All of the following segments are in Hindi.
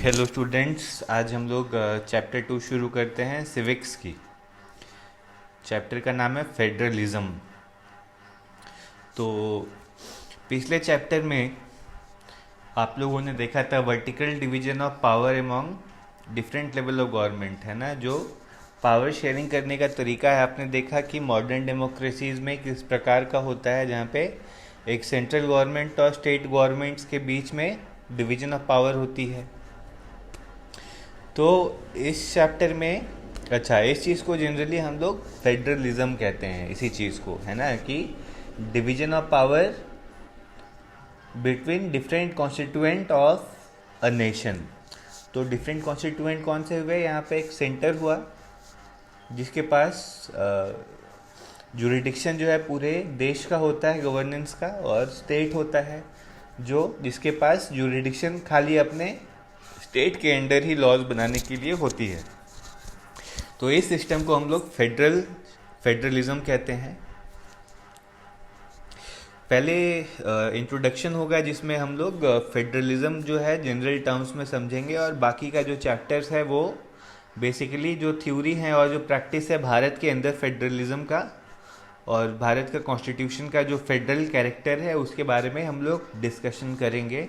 हेलो स्टूडेंट्स, आज हम लोग चैप्टर 2 शुरू करते हैं सिविक्स की। चैप्टर का नाम है फेडरलिज्म। तो पिछले चैप्टर में आप लोगों ने देखा था vertical division of power among different level of government, है ना। जो पावर शेयरिंग करने का तरीका है, आपने देखा कि मॉडर्न डेमोक्रेसीज में किस प्रकार का होता है, जहाँ पे एक सेंट्रल गवर्नमेंट और स्टेट गवर्नमेंट्स के बीच में डिवीजन ऑफ पावर होती है। तो इस चैप्टर में इस चीज़ को जनरली हम लोग फेडरलिज्म कहते हैं, इसी चीज़ को, है ना, कि division of power between different constituent of a nation. तो डिफरेंट कॉन्स्टिट्यूएंट कौन से हुए? यहाँ पे एक सेंटर हुआ जिसके पास जुरिडिक्शन जो है पूरे देश का होता है, गवर्नेंस का, और स्टेट होता है जो जिसके पास जुरिडिक्शन खाली अपने स्टेट के अंडर ही लॉज बनाने के लिए होती है। तो इस सिस्टम को हम लोग फेडरलिज्म कहते हैं। पहले इंट्रोडक्शन होगा जिसमें हम लोग फेडरलिज्म जो है जनरल टर्म्स में समझेंगे, और बाकी का जो चैप्टर्स है वो बेसिकली जो थ्योरी है और जो प्रैक्टिस है भारत के अंदर फेडरलिज्म का, और भारत का कॉन्स्टिट्यूशन का जो फेडरल कैरेक्टर है उसके बारे में हम लोग डिस्कशन करेंगे।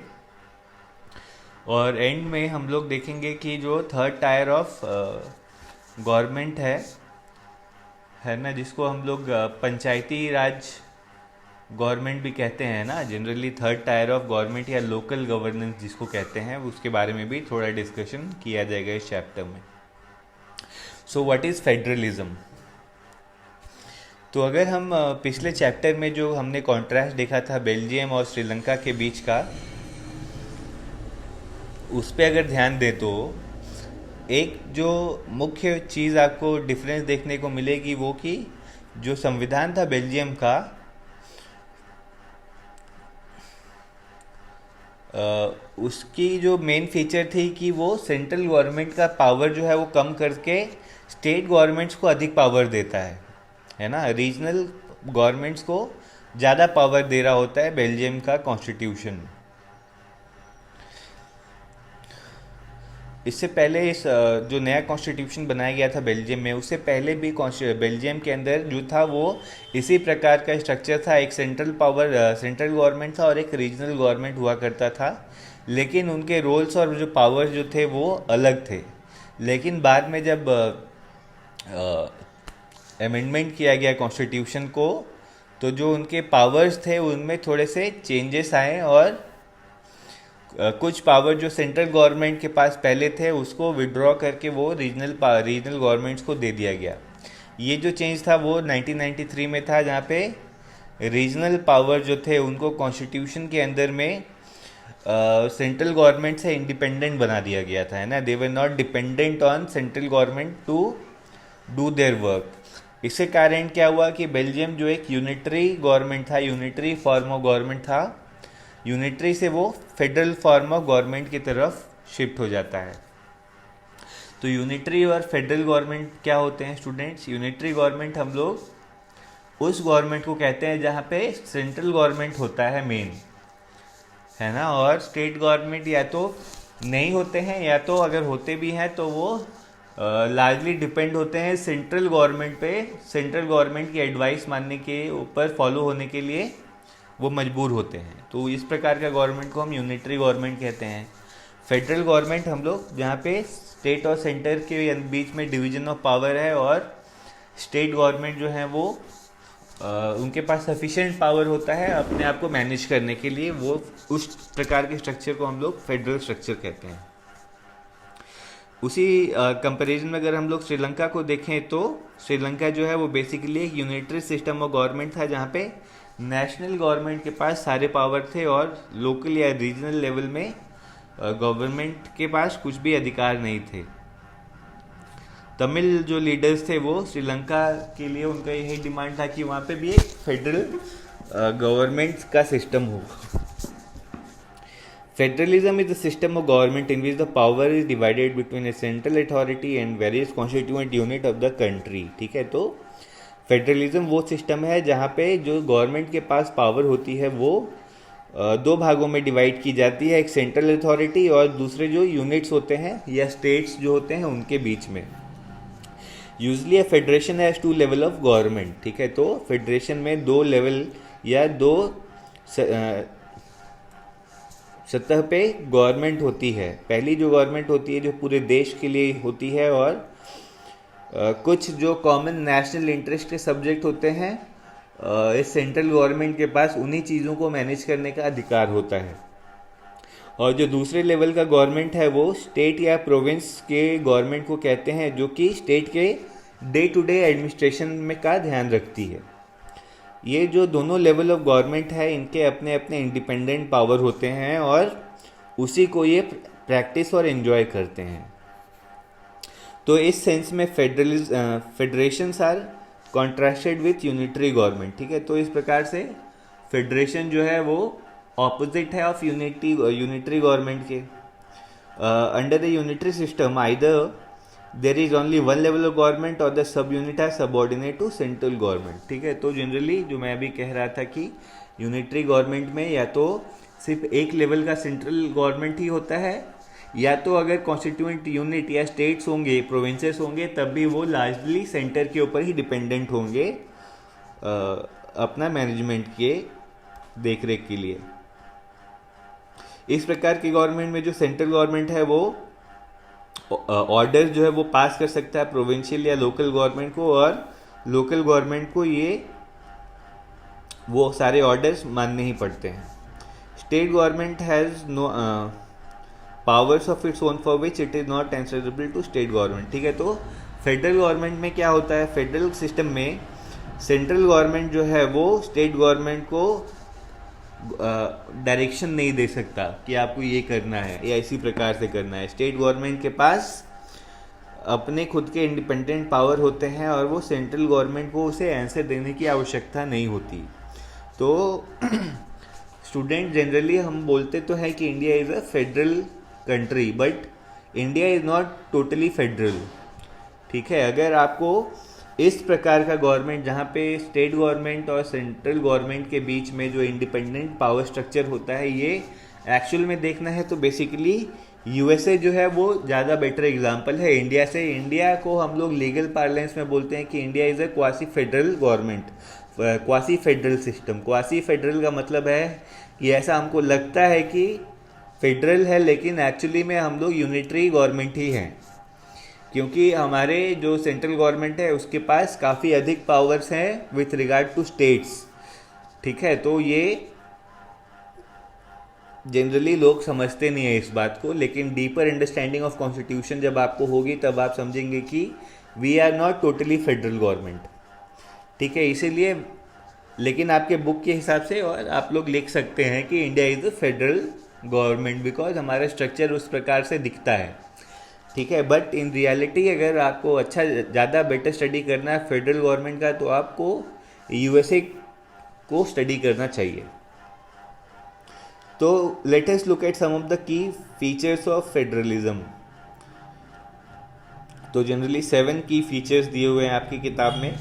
और एंड में हम लोग देखेंगे कि जो थर्ड टायर ऑफ गवर्नमेंट है ना, जिसको हम लोग पंचायती राज गवर्नमेंट भी कहते हैं ना, generally third tier of government या लोकल गवर्नेंस जिसको कहते हैं, उसके बारे में भी थोड़ा डिस्कशन किया जाएगा इस चैप्टर में। So what is federalism? तो अगर हम पिछले चैप्टर में जो हमने कॉन्ट्रास्ट देखा था बेल्जियम और श्रीलंका के बीच का, उस पर अगर ध्यान दे तो एक जो मुख्य चीज़ आपको डिफरेंस देखने को मिलेगी वो कि जो संविधान था बेल्जियम का, उसकी जो मेन फीचर थी कि वो सेंट्रल गवर्नमेंट का पावर जो है वो कम करके स्टेट गवर्नमेंट्स को अधिक पावर देता है ना। रीजनल गवर्नमेंट्स को ज़्यादा पावर दे रहा होता है बेल्जियम का कॉन्स्टिट्यूशन। इससे पहले इस जो नया कॉन्स्टिट्यूशन बनाया गया था बेल्जियम में, उससे पहले भी बेल्जियम के अंदर जो था वो इसी प्रकार का स्ट्रक्चर था। एक सेंट्रल गवर्नमेंट था और एक रीजनल गवर्नमेंट हुआ करता था, लेकिन उनके रोल्स और जो पावर्स जो थे वो अलग थे। लेकिन बाद में जब अमेंडमेंट किया गया कॉन्स्टिट्यूशन को, तो जो उनके पावर्स थे उनमें थोड़े से चेंजेस आए, और कुछ पावर जो सेंट्रल गवर्नमेंट के पास पहले थे उसको विड्रॉ करके वो रीजनल गवर्नमेंट्स को दे दिया गया। ये जो चेंज था वो 1993 में था, जहाँ पे रीजनल पावर जो थे उनको कॉन्स्टिट्यूशन के अंदर में सेंट्रल गवर्नमेंट से इंडिपेंडेंट बना दिया गया था, है ना। They were not dependent on central government to do their work. इसके कारण क्या हुआ कि बेल्जियम जो एक यूनिटरी गवर्नमेंट था, यूनिटरी फॉर्म ऑफ गवर्नमेंट था, यूनिटरी से वो फेडरल फॉर्म ऑफ गवर्नमेंट की तरफ शिफ्ट हो जाता है। तो यूनिटरी और फेडरल गवर्नमेंट क्या होते हैं स्टूडेंट्स? यूनिटरी गवर्नमेंट हम लोग उस गवर्नमेंट को कहते हैं जहाँ पे सेंट्रल गवर्नमेंट होता है मेन, है ना। और स्टेट गवर्नमेंट या तो नहीं होते हैं, या तो अगर होते भी हैं तो वो लार्जली डिपेंड होते हैं सेंट्रल गवर्नमेंट पे। सेंट्रल गवर्नमेंट की एडवाइस मानने के ऊपर फॉलो होने के लिए वो मजबूर होते हैं। तो इस प्रकार का गवर्नमेंट को हम यूनिटरी गवर्नमेंट कहते हैं। फेडरल गवर्नमेंट हम लोग जहाँ पे स्टेट और सेंटर के बीच में डिवीजन ऑफ पावर है, और स्टेट गवर्नमेंट जो है वो उनके पास सफिशिएंट पावर होता है अपने आप को मैनेज करने के लिए। वो उस प्रकार के स्ट्रक्चर को हम लोग फेडरल स्ट्रक्चर कहते हैं। उसी कंपैरिजन में अगर हम लोग श्रीलंका को देखें तो श्रीलंका जो है वो बेसिकली एक यूनिटरी सिस्टम ऑफ गवर्नमेंट था, जहाँ पे नेशनल गवर्नमेंट के पास सारे पावर थे और लोकल या रीजनल लेवल में गवर्नमेंट के पास कुछ भी अधिकार नहीं थे। तमिल जो लीडर्स थे वो श्रीलंका के लिए उनका यही डिमांड था कि वहाँ पे भी एक फेडरल गवर्नमेंट का सिस्टम हो। Federalism is the system of government in which the power is divided between A central authority and various constituent unit of the country. ठीक है, तो फेडरलिज्म वो सिस्टम है जहाँ पे जो गवर्नमेंट के पास पावर होती है वो दो भागों में डिवाइड की जाती है, एक सेंट्रल अथॉरिटी और दूसरे जो यूनिट्स होते हैं या स्टेट्स जो होते हैं उनके बीच में। Usually a federation has two level of government, ठीक है। तो फेडरेशन में दो लेवल या दो सतह पे गवर्नमेंट होती है। पहली जो गवर्नमेंट होती है जो पूरे देश के लिए होती है, और कुछ जो कॉमन नेशनल इंटरेस्ट के सब्जेक्ट होते हैं, इस सेंट्रल गवर्नमेंट के पास उन्हीं चीज़ों को मैनेज करने का अधिकार होता है। और जो दूसरे लेवल का गवर्नमेंट है वो स्टेट या प्रोविंस के गवर्नमेंट को कहते हैं, जो कि स्टेट के डे टू डे एडमिनिस्ट्रेशन में का ध्यान रखती है। ये जो दोनों लेवल ऑफ गवर्नमेंट है इनके अपने अपने इंडिपेंडेंट पावर होते हैं और उसी को ये प्रैक्टिस और एंजॉय करते हैं। तो इस सेंस में federations are contrasted with unitary government, ठीक है। तो इस प्रकार से फेडरेशन जो है वो ऑपोजिट है ऑफ यूनिटरी गवर्नमेंट के। Under the unitary system either there is only one level of government और the sub unit are subordinate to central government, ठीक है। तो जनरली जो मैं अभी कह रहा था कि यूनिटरी गवर्नमेंट में या तो सिर्फ एक लेवल का सेंट्रल गवर्नमेंट ही होता है, या तो अगर कॉन्स्टिट्यूएंट यूनिट या स्टेट्स होंगे, प्रोविंसेस होंगे, तब भी वो लार्जली सेंटर के ऊपर ही डिपेंडेंट होंगे अपना मैनेजमेंट के देखरेख के लिए। इस प्रकार की गवर्नमेंट में जो सेंट्रल गवर्नमेंट है वो ऑर्डर जो है वो पास कर सकता है प्रोविंशियल या लोकल गवर्नमेंट को, और लोकल गवर्नमेंट को ये वो सारे ऑर्डर्स मानने ही पड़ते हैं। State government has no powers of its own for which it is not answerable to state government, ठीक है। तो फेडरल गवर्नमेंट में क्या होता है, फेडरल सिस्टम में सेंट्रल गवर्नमेंट जो है वो स्टेट गवर्नमेंट को डायरेक्शन नहीं दे सकता कि आपको ये करना है या इसी प्रकार से करना है। स्टेट गवर्नमेंट के पास अपने खुद के इंडिपेंडेंट पावर होते हैं और वो सेंट्रल गवर्नमेंट को उसे आंसर देने की आवश्यकता नहीं होती। तो स्टूडेंट जनरली हम बोलते तो है कि India is a federal country, but India is not totally federal, ठीक है। अगर आपको इस प्रकार का गवर्नमेंट जहाँ पे स्टेट गवर्नमेंट और सेंट्रल गवर्नमेंट के बीच में जो इंडिपेंडेंट पावर स्ट्रक्चर होता है, ये एक्चुअल में देखना है तो बेसिकली यूएसए जो है वो ज़्यादा बेटर एग्जांपल है इंडिया से। इंडिया को हम लोग लीगल पार्लेंस में बोलते हैं कि India is a quasi federal government, quasi federal system. Quasi federal का मतलब है कि ऐसा हमको लगता है कि फेडरल है, लेकिन एक्चुअली में हम लोग यूनिटरी गवर्नमेंट ही हैं, क्योंकि हमारे जो सेंट्रल गवर्नमेंट है उसके पास काफ़ी अधिक पावर्स हैं विथ रिगार्ड टू स्टेट्स, ठीक है। तो ये जनरली लोग समझते नहीं है इस बात को, लेकिन डीपर अंडरस्टैंडिंग ऑफ कॉन्स्टिट्यूशन जब आपको होगी तब आप समझेंगे कि we are not totally federal government, ठीक है। इसीलिए लेकिन आपके बुक के हिसाब से और आप लोग लिख सकते हैं कि India is a federal government because हमारा स्ट्रक्चर उस प्रकार से दिखता है, ठीक है। बट इन रियलिटी अगर आपको अच्छा ज़्यादा बेटर स्टडी करना है फेडरल गवर्नमेंट का, तो आपको यूएसए को स्टडी करना चाहिए। तो let us look at some of the key features of federalism. तो जनरली 7 की फीचर्स दिए हुए हैं आपकी किताब में।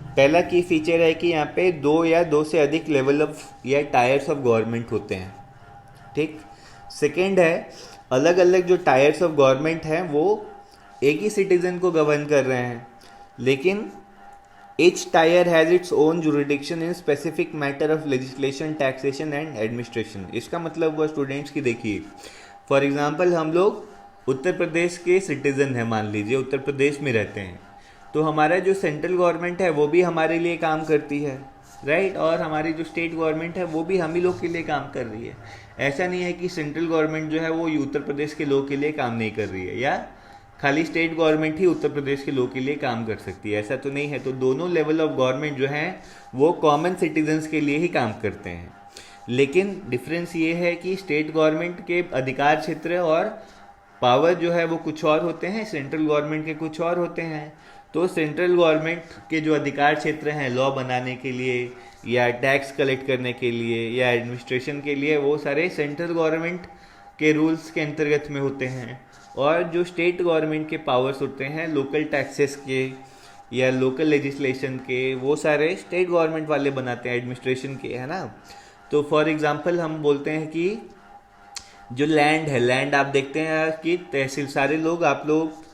पहला की फीचर है कि यहाँ पे 2 या 2 से अधिक लेवल ऑफ या टायर्स ऑफ गवर्नमेंट होते हैं, ठीक। सेकेंड है अलग अलग जो टायर्स ऑफ गवर्नमेंट हैं वो एक ही सिटीजन को गवर्न कर रहे हैं, लेकिन each tier has its own jurisdiction in specific matter of legislation, taxation and administration। इसका मतलब हुआ स्टूडेंट्स की, देखिए फॉर एग्जांपल हम लोग उत्तर प्रदेश के सिटीजन हैं, मान लीजिए उत्तर प्रदेश में रहते हैं, तो हमारा जो सेंट्रल गवर्नमेंट है वो भी हमारे लिए काम करती है, राइट। और हमारी जो स्टेट गवर्नमेंट है वो भी हम ही लोग के लिए काम कर रही है। ऐसा नहीं है कि सेंट्रल गवर्नमेंट जो है वो उत्तर प्रदेश के लोग के लिए काम नहीं कर रही है, या खाली स्टेट गवर्नमेंट ही उत्तर प्रदेश के लोग के लिए काम कर सकती है, ऐसा तो नहीं है। तो दोनों लेवल ऑफ गवर्नमेंट जो हैं वो कॉमन सिटीजन्स के लिए ही काम करते हैं, लेकिन डिफरेंस ये है कि स्टेट गवर्नमेंट के अधिकार क्षेत्र और पावर जो है वो कुछ और होते हैं, सेंट्रल गवर्नमेंट के कुछ और होते हैं। तो सेंट्रल गवर्नमेंट के जो अधिकार क्षेत्र हैं लॉ बनाने के लिए या टैक्स कलेक्ट करने के लिए या एडमिनिस्ट्रेशन के लिए, वो सारे सेंट्रल गवर्नमेंट के रूल्स के अंतर्गत में होते हैं। और जो स्टेट गवर्नमेंट के पावर्स होते हैं लोकल टैक्सेस के या लोकल लेजिस्लेशन के, वो सारे स्टेट गवर्नमेंट वाले बनाते हैं, एडमिनिस्ट्रेशन के, है ना। तो फॉर एग्जांपल हम बोलते हैं कि जो लैंड है, लैंड आप देखते हैं कि तहसील, सारे लोग, आप लोग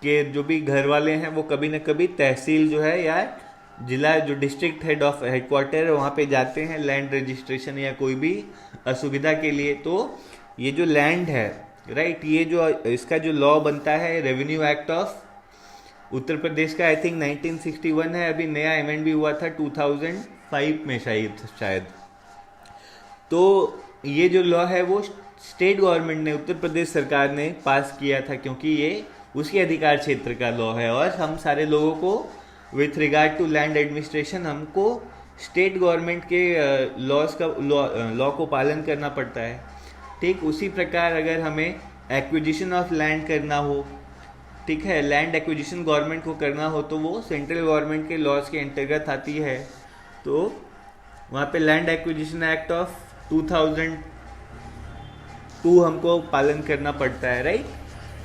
के जो भी घर वाले हैं वो कभी ना कभी तहसील जो है या जिला, जो डिस्ट्रिक्ट हेडक्वार्टर है वहाँ पे जाते हैं लैंड रजिस्ट्रेशन या कोई भी असुविधा के लिए। तो ये जो लैंड है, राइट, ये जो इसका जो लॉ बनता है revenue act of Uttar Pradesh का, आई थिंक 1961 है, अभी नया अमेंड भी हुआ था 2005 में शायद। तो ये जो लॉ है वो स्टेट गवर्नमेंट ने, उत्तर प्रदेश सरकार ने पास किया था, क्योंकि ये उसके अधिकार क्षेत्र का लॉ है और हम सारे लोगों को with regard to land administration हमको स्टेट गवर्नमेंट के लॉज का लॉ को पालन करना पड़ता है। ठीक उसी प्रकार अगर हमें एक्विजिशन ऑफ लैंड करना हो, ठीक है, लैंड एक्विजिशन गवर्नमेंट को करना हो तो वो सेंट्रल गवर्नमेंट के लॉज के अंतर्गत आती है। तो वहाँ पे लैंड एक्विजिशन एक्ट ऑफ 2002 हमको पालन करना पड़ता है, राइट।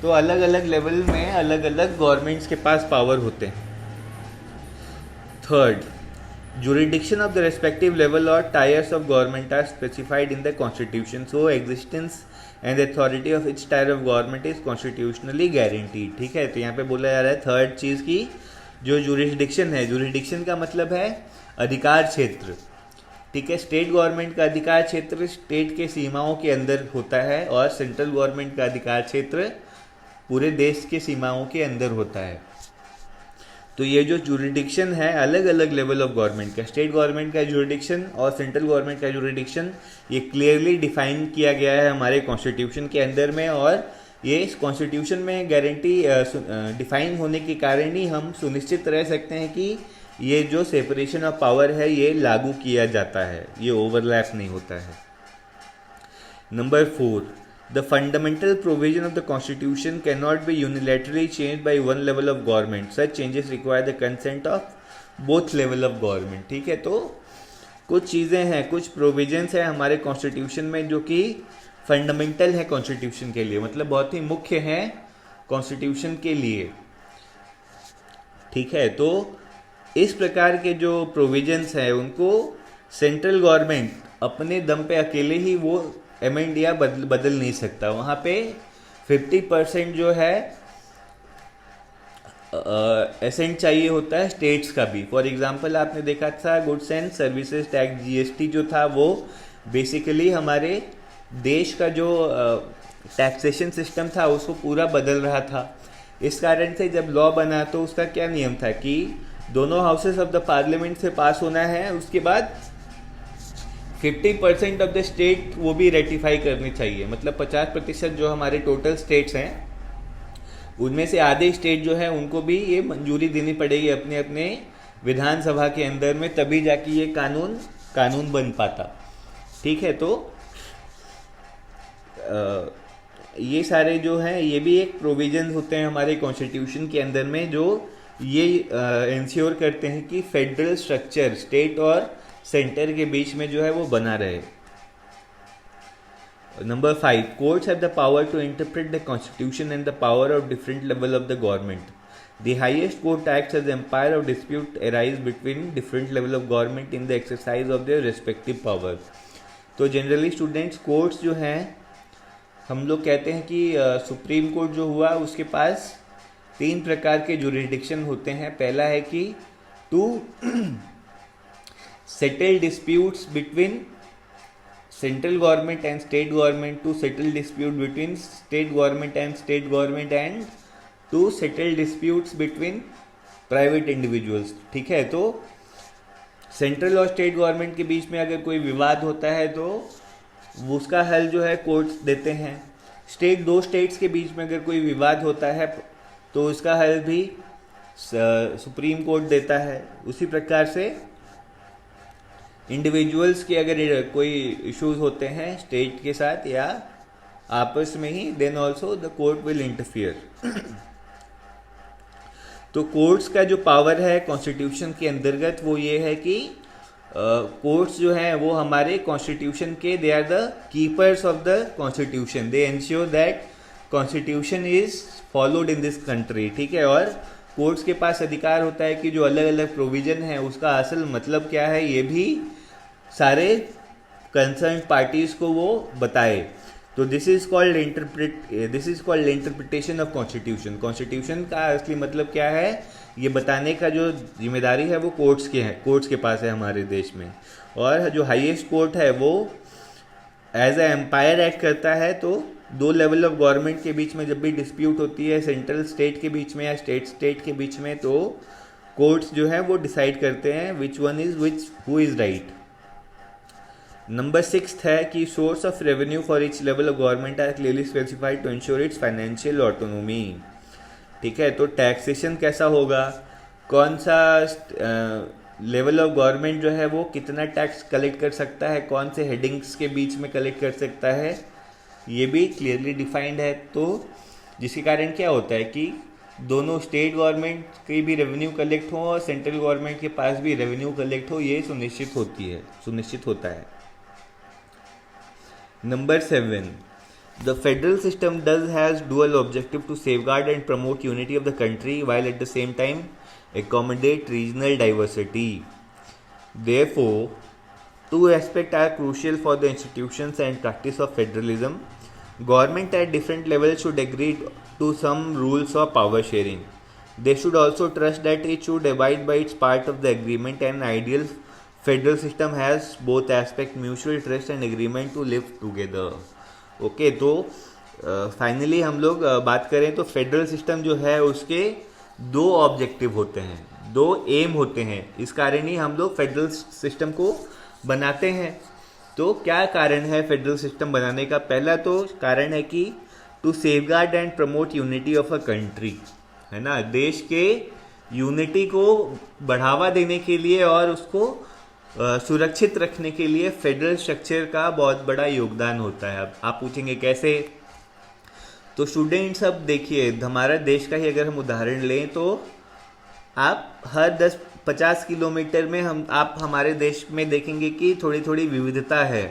तो अलग अलग लेवल में अलग अलग गवर्नमेंट्स के पास पावर होते हैं। Third, jurisdiction of the respective level or tiers of government are specified in the constitution, so existence and the authority of each tier of government is constitutionally guaranteed। ठीक है, तो यहाँ पे बोला जा रहा है थर्ड चीज़ की जो jurisdiction है, jurisdiction का मतलब है अधिकार क्षेत्र। ठीक है, स्टेट गवर्नमेंट का अधिकार क्षेत्र स्टेट के सीमाओं के अंदर होता है और सेंट्रल गवर्नमेंट का अधिकार क्षेत्र पूरे देश के सीमाओं के अंदर होता है। तो ये जो जुरिडिक्शन है अलग अलग लेवल ऑफ गवर्नमेंट का, स्टेट गवर्नमेंट का जुरिडिक्शन और सेंट्रल गवर्नमेंट का जुरिडिक्शन, ये क्लियरली डिफाइन किया गया है हमारे कॉन्स्टिट्यूशन के अंदर में। और ये इस कॉन्स्टिट्यूशन में गारंटी डिफाइन होने के कारण ही हम सुनिश्चित रह सकते हैं कि ये जो सेपरेशन ऑफ पावर है ये लागू किया जाता है, ये ओवरलैप नहीं होता है। Number 4, the fundamental provision of the constitution cannot be unilaterally changed by one level of government, such changes require the consent of both level of government। ठीक है, तो कुछ चीज़ें हैं, कुछ प्रोविजंस हैं हमारे कॉन्स्टिट्यूशन में जो कि फंडामेंटल है कॉन्स्टिट्यूशन के लिए, मतलब बहुत ही मुख्य हैं कॉन्स्टिट्यूशन के लिए। ठीक है, तो इस प्रकार के जो प्रोविजंस हैं उनको सेंट्रल गवर्नमेंट अपने दम पे अकेले ही वो अमेंड या बदल नहीं सकता। वहाँ पे 50% जो है एसेंट चाहिए होता है स्टेट्स का भी। फॉर एग्जांपल आपने देखा था goods and services tax GST जो था वो बेसिकली हमारे देश का जो टैक्सेशन सिस्टम था उसको पूरा बदल रहा था। इस कारण से जब लॉ बना तो उसका क्या नियम था कि दोनों हाउसेस ऑफ द पार्लियामेंट से पास होना है, उसके बाद 50% ऑफ द स्टेट वो भी रेटिफाई करनी चाहिए। मतलब 50% जो हमारे टोटल स्टेट्स हैं उनमें से आधे स्टेट जो है उनको भी ये मंजूरी देनी पड़ेगी अपने अपने विधानसभा के अंदर में, तभी जाके ये कानून बन पाता। ठीक है, तो ये सारे जो हैं ये भी एक प्रोविजन होते हैं हमारे कॉन्स्टिट्यूशन के अंदर में जो ये इंश्योर करते हैं कि फेडरल स्ट्रक्चर स्टेट और सेंटर के बीच में जो है वो बना रहे। Number 5, courts have the power to interpret the constitution and the power of different level of the government. The highest court acts as empire of dispute arise between different level of government in the exercise of their respective power. तो जनरली स्टूडेंट्स कोर्ट्स जो हैं हम लोग कहते हैं कि सुप्रीम कोर्ट जो हुआ उसके पास 3 प्रकार के जुरिडिक्शन होते हैं। पहला है कि to settle disputes between central government and state government, to settle dispute between state government and state government, and to settle disputes between private individuals। ठीक है, तो सेंट्रल और स्टेट गवर्नमेंट के बीच में अगर कोई विवाद होता है तो उसका हल जो है कोर्ट्स देते हैं। दो स्टेट्स के बीच में अगर कोई विवाद होता है तो उसका हल भी सुप्रीम कोर्ट देता है। उसी प्रकार से इंडिविजुअल्स के अगर कोई इश्यूज होते हैं स्टेट के साथ या आपस में ही, then also the court will interfere. तो कोर्ट्स का जो पावर है कॉन्स्टिट्यूशन के अंतर्गत वो ये है कि कोर्ट्स जो हैं वो हमारे कॉन्स्टिट्यूशन के, they are the keepers of the constitution, they ensure that constitution is followed in this country. ठीक है, और कोर्ट्स के पास अधिकार होता है कि जो अलग अलग प्रोविजन है उसका असल मतलब क्या है ये भी सारे कंसर्न पार्टीज को वो बताए। तो this is called interpretation of constitution. Constitution का असली मतलब क्या है ये बताने का जो जिम्मेदारी है वो कोर्ट्स के पास है हमारे देश में। और जो हाईएस्ट कोर्ट है वो एज ए एम्पायर एक्ट करता है। तो दो लेवल ऑफ गवर्नमेंट के बीच में जब भी डिस्प्यूट होती है, सेंट्रल स्टेट के बीच में या स्टेट के बीच में, तो कोर्ट्स जो है वो डिसाइड करते हैं हु इज राइट। नंबर 6 है कि source of revenue for each level of government are clearly specified to ensure its financial autonomy. ठीक है, तो टैक्सेशन कैसा होगा, कौन सा लेवल ऑफ गवर्नमेंट जो है वो कितना टैक्स कलेक्ट कर सकता है, कौन से हेडिंग्स के बीच में कलेक्ट कर सकता है, ये भी क्लियरली डिफाइंड है। तो जिसके कारण क्या होता है कि दोनों स्टेट गवर्नमेंट की भी रेवेन्यू कलेक्ट हो और सेंट्रल गवर्नमेंट के पास भी रेवेन्यू कलेक्ट हो, ये सुनिश्चित होता है। Number 7, the federal system has dual objective to safeguard and promote unity of the country while at the same time accommodate regional diversity. Therefore, two aspects are crucial for the institutions and practice of federalism. Government at different levels should agree to some rules of power sharing. They should also trust that it should abide by its part of the agreement. And ideal federal system has both aspect mutual trust and agreement to live together. Okay, तो फाइनली हम लोग बात करें तो फेडरल सिस्टम जो है उसके दो ऑब्जेक्टिव होते हैं, दो एम होते हैं। इस कारण ही हम लोग फेडरल सिस्टम को बनाते हैं। तो क्या कारण है फेडरल सिस्टम बनाने का? पहला तो कारण है कि to safeguard and promote unity of a country, है ना, देश के यूनिटी को बढ़ावा देने के लिए और उसको सुरक्षित रखने के लिए फेडरल स्ट्रक्चर का बहुत बड़ा योगदान होता है। अब आप पूछेंगे कैसे? तो स्टूडेंट्स अब देखिए, हमारा देश का ही अगर हम उदाहरण लें तो आप हर 10-50 किलोमीटर में आप हमारे देश में देखेंगे कि थोड़ी थोड़ी विविधता है।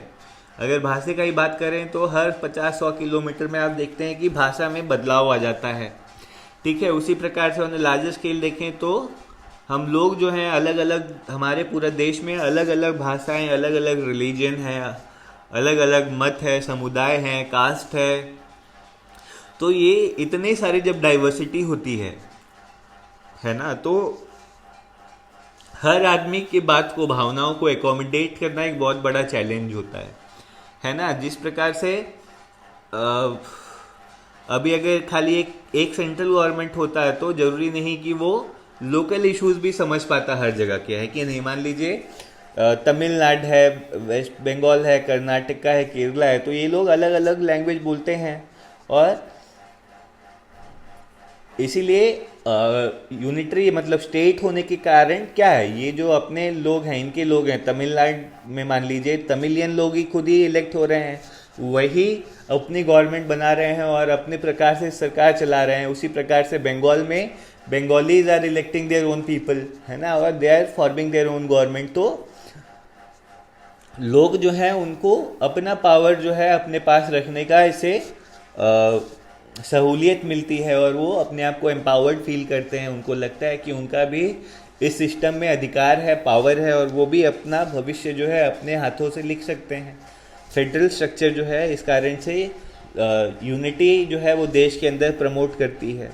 अगर भाषा का ही बात करें तो हर 50-100 किलोमीटर में आप देखते हैं कि भाषा में बदलाव आ जाता है। ठीक है, उसी प्रकार से हमने लार्जर स्केल देखें तो हम लोग जो हैं अलग अलग, हमारे पूरा देश में अलग अलग भाषाएं, अलग अलग रिलीजन है, अलग अलग मत है, समुदाय हैं, कास्ट है। तो ये इतने सारे जब डाइवर्सिटी होती है ना, तो हर आदमी की बात को, भावनाओं को एकोमोडेट करना एक बहुत बड़ा चैलेंज होता है ना। जिस प्रकार से अभी अगर खाली एक सेंट्रल गवर्नमेंट होता है तो जरूरी नहीं कि वो लोकल इश्यूज भी समझ पाता हर जगह के, है कि नहीं। मान लीजिए तमिलनाडु है, वेस्ट बंगाल है, कर्नाटका है, केरला है, तो ये लोग अलग अलग लैंग्वेज बोलते हैं और इसीलिए यूनिटरी मतलब स्टेट होने के कारण क्या है, ये जो अपने लोग हैं, इनके लोग हैं, तमिलनाडु में मान लीजिए तमिलियन लोग ही खुद ही इलेक्ट हो रहे हैं, वही अपनी गवर्नमेंट बना रहे हैं और अपने प्रकार से सरकार चला रहे हैं। उसी प्रकार से बंगाल में Bengalis are electing their own people, है ना, और they are forming their own government. तो लोग जो है उनको अपना पावर जो है अपने पास रखने का इससे सहूलियत मिलती है और वो अपने आप को एम्पावर्ड फील करते हैं। उनको लगता है कि उनका भी इस सिस्टम में अधिकार है, पावर है और वो भी अपना भविष्य जो है अपने हाथों से लिख सकते हैं। फेडरल स्ट्रक्चर जो है इस कारण से यूनिटी जो है वो देश के अंदर प्रमोट करती है।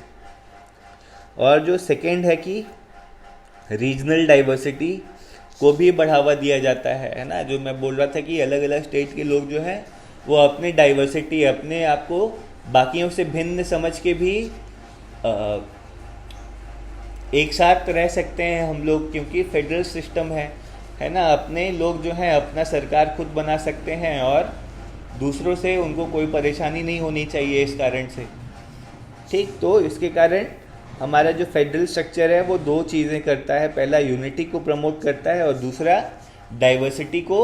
और जो सेकेंड है कि रीजनल डाइवर्सिटी को भी बढ़ावा दिया जाता है ना। जो मैं बोल रहा था कि अलग अलग स्टेट के लोग जो हैं वो अपनी डाइवर्सिटी, अपने आप को बाकियों से भिन्न समझ के भी एक साथ रह सकते हैं हम लोग, क्योंकि फेडरल सिस्टम है ना। अपने लोग जो हैं अपना सरकार खुद बना सकते हैं और दूसरों से उनको कोई परेशानी नहीं होनी चाहिए इस कारण से। ठीक, तो इसके कारण हमारा जो फेडरल स्ट्रक्चर है वो दो चीज़ें करता है, पहला यूनिटी को प्रमोट करता है और दूसरा डाइवर्सिटी को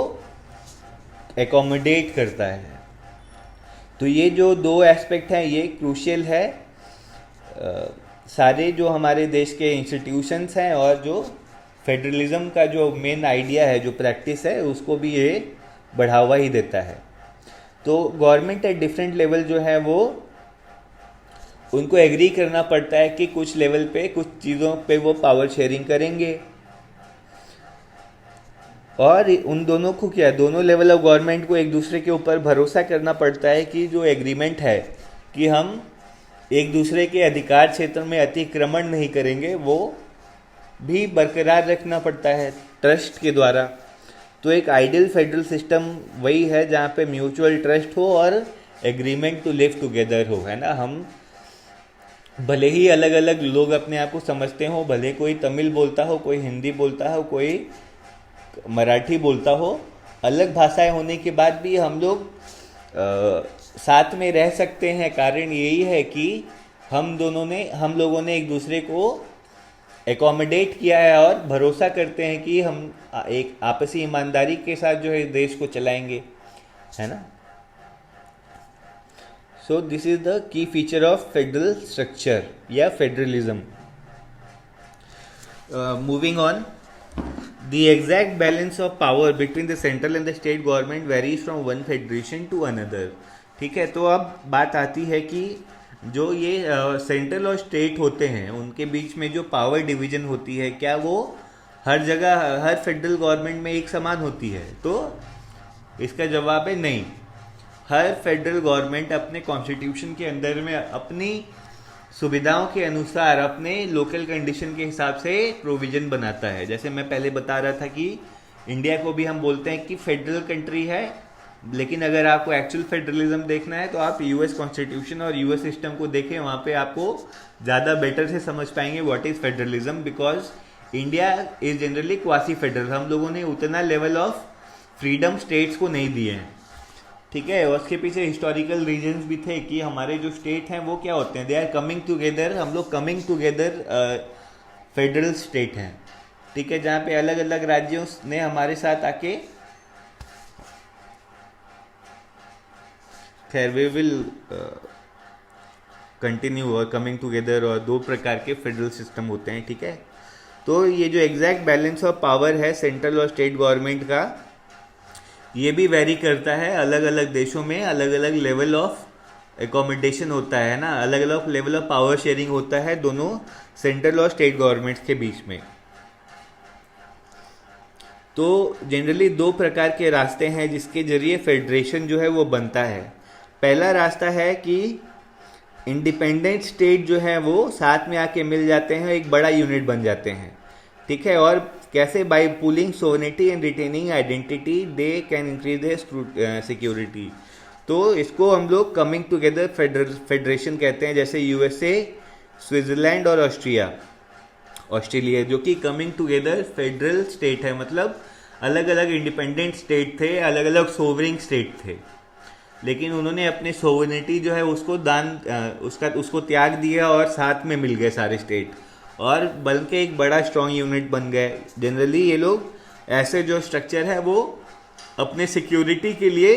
एकोमोडेट करता है। तो ये जो दो एस्पेक्ट हैं ये क्रूशियल है सारे जो हमारे देश के इंस्टीट्यूशंस हैं, और जो फेडरलिज्म का जो मेन आइडिया है, जो प्रैक्टिस है, उसको भी ये बढ़ावा ही देता है। तो गवर्नमेंट एट डिफरेंट लेवल जो है वो उनको एग्री करना पड़ता है कि कुछ लेवल पे कुछ चीज़ों पे वो पावर शेयरिंग करेंगे। और उन दोनों को क्या, दोनों लेवल ऑफ गवर्नमेंट को एक दूसरे के ऊपर भरोसा करना पड़ता है कि जो एग्रीमेंट है कि हम एक दूसरे के अधिकार क्षेत्र में अतिक्रमण नहीं करेंगे, वो भी बरकरार रखना पड़ता है ट्रस्ट के द्वारा। तो एक आइडियल फेडरल सिस्टम वही है जहाँ पे म्यूचुअल ट्रस्ट हो और एग्रीमेंट टू लिव टुगेदर हो, है ना। हम भले ही अलग अलग लोग अपने आप को समझते हो, भले कोई तमिल बोलता हो, कोई हिंदी बोलता हो, कोई मराठी बोलता हो, अलग भाषाएं होने के बाद भी हम लोग साथ में रह सकते हैं। कारण यही है कि हम लोगों ने एक दूसरे को एकोमोडेट किया है और भरोसा करते हैं कि हम एक आपसी ईमानदारी के साथ जो है देश को चलाएंगे, है ना। So this is the key feature of federal structure या federalism. Moving on, the exact balance of power between the central and the state government varies from one federation to another. ठीक है, तो अब बात आती है कि जो ये सेंट्रल और स्टेट होते हैं उनके बीच में जो पावर डिवीजन होती है, क्या वो हर जगह हर फेडरल गवर्नमेंट में एक समान होती है? तो इसका जवाब है नहीं। हर फेडरल गवर्नमेंट अपने कॉन्स्टिट्यूशन के अंदर में अपनी सुविधाओं के अनुसार अपने लोकल कंडीशन के हिसाब से प्रोविजन बनाता है। जैसे मैं पहले बता रहा था कि इंडिया को भी हम बोलते हैं कि फेडरल कंट्री है, लेकिन अगर आपको एक्चुअल फेडरलिज्म देखना है तो आप यूएस कॉन्स्टिट्यूशन और यूएस सिस्टम को देखें, वहाँ पे आपको ज़्यादा बेटर से समझ पाएंगे what is federalism. Because India is generally quasi federal, हम लोगों ने उतना लेवल ऑफ फ्रीडम स्टेट्स को नहीं दिए हैं। ठीक है, और उसके पीछे हिस्टोरिकल रीजन्स भी थे कि हमारे जो स्टेट हैं वो क्या होते हैं, दे आर कमिंग टुगेदर, हम लोग कमिंग टुगेदर फेडरल स्टेट हैं। ठीक है, जहाँ पे अलग अलग राज्यों ने हमारे साथ आके, खैर वी विल कंटिन्यू और कमिंग टुगेदर, और दो प्रकार के फेडरल सिस्टम होते हैं। ठीक है, तो ये जो एग्जैक्ट बैलेंस ऑफ पावर है सेंट्रल और स्टेट गवर्नमेंट का, ये भी वेरी करता है। अलग अलग देशों में अलग अलग लेवल ऑफ एकोमोडेशन होता है ना, अलग अलग लेवल ऑफ पावर शेयरिंग होता है दोनों सेंट्रल और स्टेट गवर्नमेंट्स के बीच में। तो जनरली दो प्रकार के रास्ते हैं जिसके जरिए फेडरेशन जो है वो बनता है। पहला रास्ता है कि इंडिपेंडेंट स्टेट जो है वो साथ में आके मिल जाते हैं, एक बड़ा यूनिट बन जाते हैं। ठीक है, और कैसे? By pooling sovereignty and retaining identity they can increase the security. तो इसको हम लोग कमिंग टुगेदर फेडरेशन कहते हैं। जैसे यूएसए, स्विट्जरलैंड और ऑस्ट्रेलिया जो कि कमिंग टुगेदर फेडरल स्टेट है, मतलब अलग अलग इंडिपेंडेंट स्टेट थे, अलग अलग सोवरिंग स्टेट थे, लेकिन उन्होंने अपने सोवरेनिटी जो है उसको त्याग दिया और साथ में मिल गए सारे स्टेट, और बल्कि एक बड़ा स्ट्रॉन्ग यूनिट बन गए। जनरली ये लोग ऐसे जो स्ट्रक्चर है वो अपने सिक्योरिटी के लिए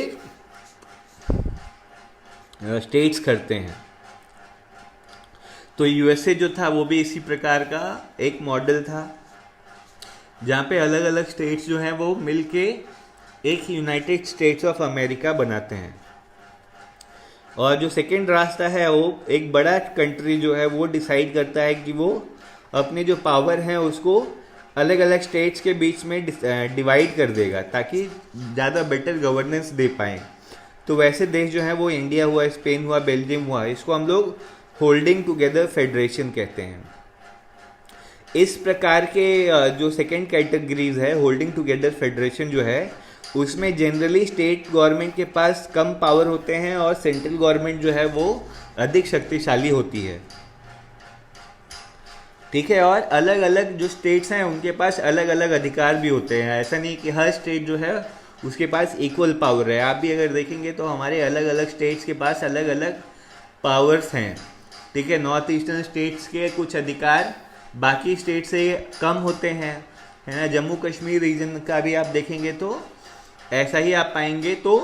स्टेट्स करते हैं। तो यूएसए जो था वो भी इसी प्रकार का एक मॉडल था, जहाँ पे अलग अलग स्टेट्स जो हैं वो मिलके एक यूनाइटेड स्टेट्स ऑफ अमेरिका बनाते हैं। और जो सेकेंड रास्ता है वो एक बड़ा कंट्री जो है वो डिसाइड करता है कि वो अपने जो पावर है उसको अलग अलग स्टेट्स के बीच में डिवाइड कर देगा ताकि ज़्यादा बेटर गवर्नेंस दे पाएँ। तो वैसे देश जो है वो इंडिया हुआ, स्पेन हुआ, बेल्जियम हुआ, इसको हम लोग होल्डिंग टुगेदर फेडरेशन कहते हैं। इस प्रकार के जो सेकेंड कैटेगरीज है होल्डिंग टुगेदर फेडरेशन जो है, उसमें जनरली स्टेट गवर्नमेंट के पास कम पावर होते हैं और सेंट्रल गवर्नमेंट जो है वो अधिक शक्तिशाली होती है। ठीक है, और अलग अलग जो स्टेट्स हैं उनके पास अलग अलग अधिकार भी होते हैं। ऐसा नहीं कि हर स्टेट जो है उसके पास इक्वल पावर है। आप भी अगर देखेंगे तो हमारे अलग अलग स्टेट्स के पास अलग अलग पावर्स हैं। ठीक है, नॉर्थ ईस्टर्न स्टेट्स के कुछ अधिकार बाकी स्टेट से कम होते हैं, है ना। जम्मू कश्मीर रीजन का भी आप देखेंगे तो ऐसा ही आप पाएंगे। तो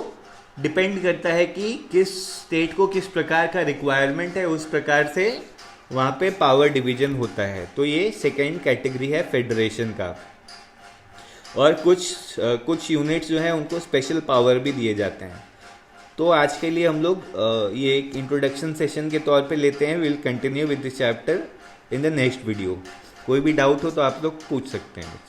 डिपेंड करता है कि किस स्टेट को किस प्रकार का रिक्वायरमेंट है, उस प्रकार से वहाँ पे पावर डिवीजन होता है। तो ये सेकेंड कैटेगरी है फेडरेशन का। और कुछ यूनिट्स जो हैं उनको स्पेशल पावर भी दिए जाते हैं। तो आज के लिए हम लोग ये एक इंट्रोडक्शन सेशन के तौर पे लेते हैं। Will continue with this chapter in the next video. कोई भी डाउट हो तो आप लोग पूछ सकते हैं।